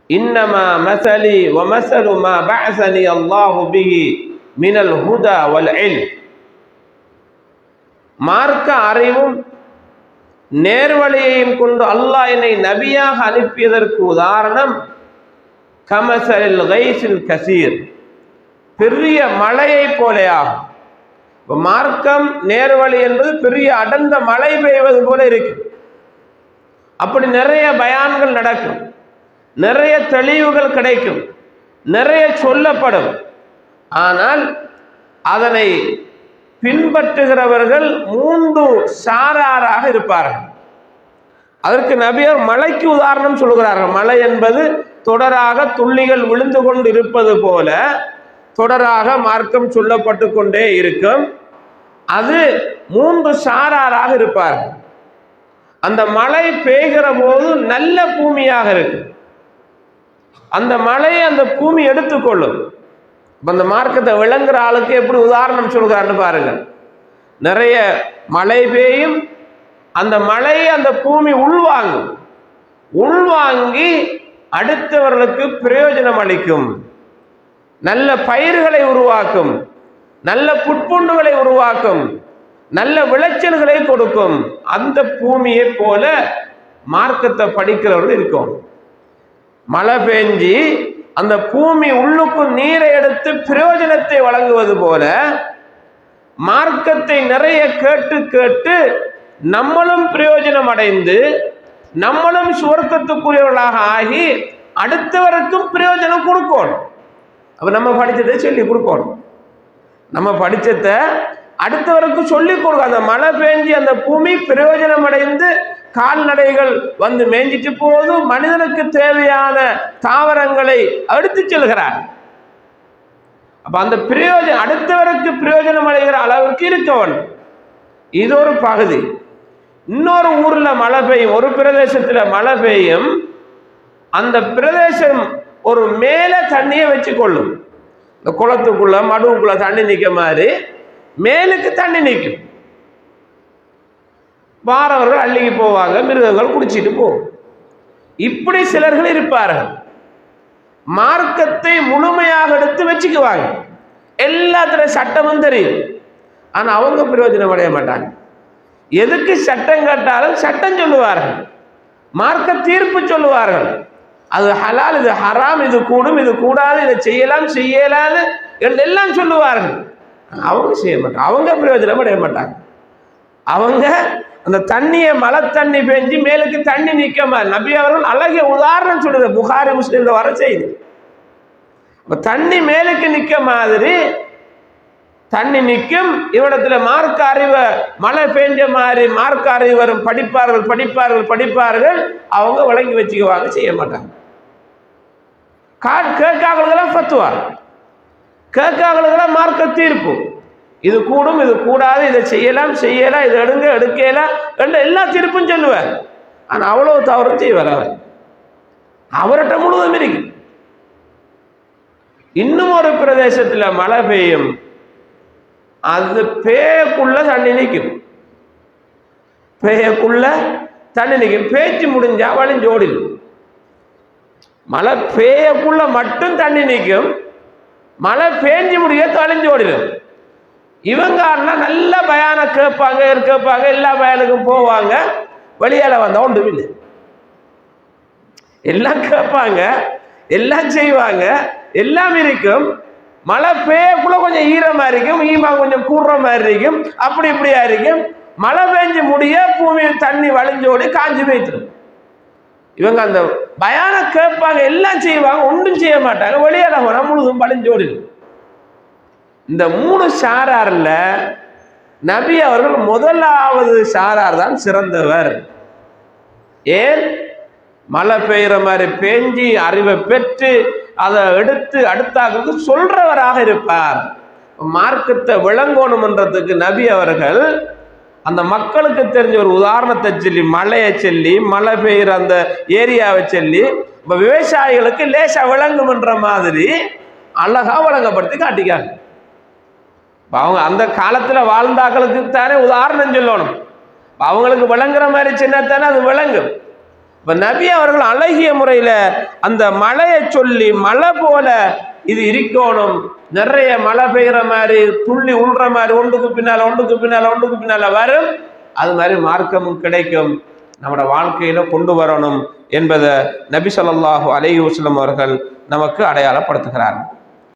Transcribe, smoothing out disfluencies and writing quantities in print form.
இன்னமா மஸலி வ மஸலு மா பஅஸனி அல்லாஹு பிஹி மினல் ஹுதா வல் இல்ம். மார்க்க அறிவும் நேர்வழியையும் கொண்டு அல்லாஹ் என்னை நபியாக அனுப்பியதற்கு உதாரணம் கமஸலில் கைஸில் கசீர், பெரிய மழையை போலேயாகும். மார்க்கம் நேர்வழி என்பது பெரிய அடர்ந்த மழை பெய்வது போல இருக்கு. அப்படி நிறைய பயான்கள் நடக்கும், நிறைய தெளிவுகள் கிடைக்கும், நிறைய சொல்லப்படும். ஆனால் அதனை பின்பற்றுகிறவர்கள் 3 சாராராக இருப்பார்கள். அதற்கு நபியர் மழைக்கு உதாரணம் சொல்கிறார்கள். மழை என்பது தொடராக துள்ளிகள் விழுந்து கொண்டு இருப்பது போல தொடராக மார்க்கம் சொல்லப்பட்டு கொண்டே இருக்கும். அது 3 சாராராக இருப்பார்கள். அந்த மழை பெய்கிற போது நல்ல பூமியாக இருக்கு. அந்த மழையை அந்த பூமி எடுத்துக்கொள்ளும். அந்த மார்க்கத்தை விளங்குற ஆளுக்கு எப்படி உதாரணம் சொல்கிறான்னு பாருங்க. நிறைய மழை பெய்யும், அந்த மழையை அந்த பூமி உள்வாங்கும். உள்வாங்கி அடுத்தவர்களுக்கு பிரயோஜனம் அளிக்கும், நல்ல பயிர்களை உருவாக்கும், நல்ல புட்புண்டுகளை உருவாக்கும், நல்ல விளைச்சல்களை கொடுக்கும். அந்த பூமியை போல மார்க்கத்தை படிக்கிறவர்கள் இருக்கும். மழை பெஞ்சி அந்த பூமி உள்ளுக்கு நீரை எடுத்து பிரயோஜனத்தை வழங்குவது போல மார்க்கத்தை நிறைய கேட்டு கேட்டு நம்மளும் பிரயோஜனம் அடைந்து நம்மளும் சுவர்க்கத்துக்குரியவர்களாக ஆகி அடுத்தவருக்கும் பிரயோஜனம் கொடுக்கணும். அப்ப நம்ம படிச்சதை சொல்லி கொடுக்கணும். நம்ம படிச்சதை அடுத்தவருக்கு சொல்லிக் கொடுக்க. அந்த மழை பெஞ்சி அந்த பூமி பிரயோஜனம் அடைந்து கால்நடைகள் வந்து மேய்ஞ்சிட்டு போது மனிதனுக்கு தேவையான தாவரங்களை எடுத்து செல்கிறார். அப்ப அந்த பிரயோஜனம் அடுத்தவருக்கு பிரயோஜனம் அடைகிற அளவுக்கு இருக்கவன். இது ஒரு பகுதி. இன்னொரு ஊர்ல மழை பெய்யும், ஒரு பிரதேசத்துல மழை பெய்யும். அந்த பிரதேசம் ஒரு மேல தண்ணியை வச்சு கொள்ளும். இந்த குளத்துக்குள்ள மடுவுக்குள்ள தண்ணி நிற்க மாதிரி மேலுக்கு தண்ணி நிற்கும். வாரவர்கள் அள்ளிக்கு போவாங்க, மிருகங்கள் குடிச்சிட்டு போகும். இப்படி சிலர்கள் இருப்பார்கள். மார்க்கத்தை முழுமையாக எடுத்து வச்சுக்குவாங்க, எல்லாத்துல சட்டமும் தெரியும். ஆனா அவங்க பிரயோஜனம் அடைய மாட்டாங்க. எதுக்கு சட்டம் கேட்டாலும் சட்டம் சொல்லுவார்கள், மார்க்க தீர்ப்பு சொல்லுவார்கள். அது ஹலால், இது ஹராம், இது கூடும், இது கூடாது, இதை செய்யலாம் செய்யலாது எல்லாம் சொல்லுவார்கள். அவங்க செய்ய மாட்டாங்க, அவங்க பிரயோஜனம் அடைய மாட்டாங்க. அவங்க அந்த தண்ணியை மழை தண்ணி பெஞ்சு மேலுக்கு தண்ணி நிற்காம, நபி அவர்கள் அழகிய உதாரணம் சொல்லுது, புகாரி முஸ்லிம்ல வர செய்து. தண்ணி மேலுக்கு நிற்க மாதிரி தண்ணி நிற்கும். இவ்விடத்துல மார்க்க அறிவை மழை பெஞ்ச மாதிரி மார்க்க அறிவு வரும். படிப்பார்கள் படிப்பார்கள் படிப்பார்கள், அவங்க வழங்கி வச்சுக்குவாங்க, செய்ய மாட்டாங்க. கேட்காங்களுக்கெல்லாம் ஃபத்வா, கேட்காங்களுக்கெல்லாம் மார்க்க தீர்ப்பு. இது கூடும், இது கூடாது, இதை செய்யலாம் செய்யலாம், இதை எடுங்க எடுக்கலாம் என்ற எல்லா தீர்ப்பும் சொல்லுவார். ஆனா அவ்வளவு தவறு செய்வார். அவர்கிட்ட முழுவதும் இருக்கு. இன்னும் ஒரு பிரதேசத்துல மழை பெய்யும், அது பேயக்குள்ள தண்ணி நிற்கும். பேயக்குள்ள தண்ணி நிற்கும். பேச்சு முடிஞ்சா வழிஞ்சோடில். மழை பேயக்குள்ள மட்டும் தண்ணி நிற்கும், மழை பேஞ்சு முடிய தொலைஞ்சோடிடும். இவங்க நல்ல பயான கேட்பாங்க, எல்லா பயனுக்கும் போவாங்க. வெளியால வந்தா ஒன்றும் இல்லை. எல்லாம் கேட்பாங்க, எல்லாம் செய்வாங்க, எல்லாம் இருக்கும். மழை பெய்யக்குள்ள கொஞ்சம் ஈரமா இருக்கும், ஈமா கொஞ்சம் கூடுற மாதிரி இருக்கும், அப்படி இப்படியா இருக்கும். மழை பெஞ்சு முடிய பூமி தண்ணி வழிஞ்சோடி காஞ்சி போய்த்திரும். இவங்க அந்த பயான கேட்பாங்க, எல்லாம் செய்வாங்க, ஒன்றும் செய்ய மாட்டாங்க. வெளியால போனா முழுதும் வழிஞ்சோடி. இந்த 3 சாரார்ல நபி அவர்கள் முதலாவது சாரார் தான் சிறந்தவர். ஏன்? மழை பெய்கிற மாதிரி பெஞ்சி அறிவை பெற்று அதை எடுத்து அடுத்தாக்கு சொல்றவராக இருப்பார். மார்க்கத்தை விளங்கணும்ன்றதுக்கு நபி அவர்கள் அந்த மக்களுக்கு தெரிஞ்ச ஒரு உதாரணத்தை சொல்லி, மழையை சொல்லி, மழை பெய்கிற அந்த ஏரியாவை சொல்லி, விவசாயிகளுக்கு லேசா விளங்கும்ன்ற மாதிரி அழகா வழங்கப்படுத்தி காட்டிக்காங்க. அவங்க அந்த காலத்துல வாழ்ந்தாக்களுக்கு தானே உதாரணம் சொல்லணும். அவங்களுக்கு விளங்குற மாதிரி சின்னத்தானே அது விளங்கும். இப்ப நபி அவர்கள் அழகிய முறையில அந்த மழையை சொல்லி மழை போல இது இருக்கணும், நிறைய மழை பெய்கிற மாதிரி துள்ளி உள்ற மாதிரி ஒன்றுக்கு பின்னால வரும், அது மாதிரி மார்க்கமும் கிடைக்கும், நம்மளோட வாழ்க்கையில கொண்டு வரணும் என்பதை நபி ஸல்லல்லாஹு அலைஹி வஸல்லம் அவர்கள் நமக்கு அடையாளப்படுத்துகிறார்கள்.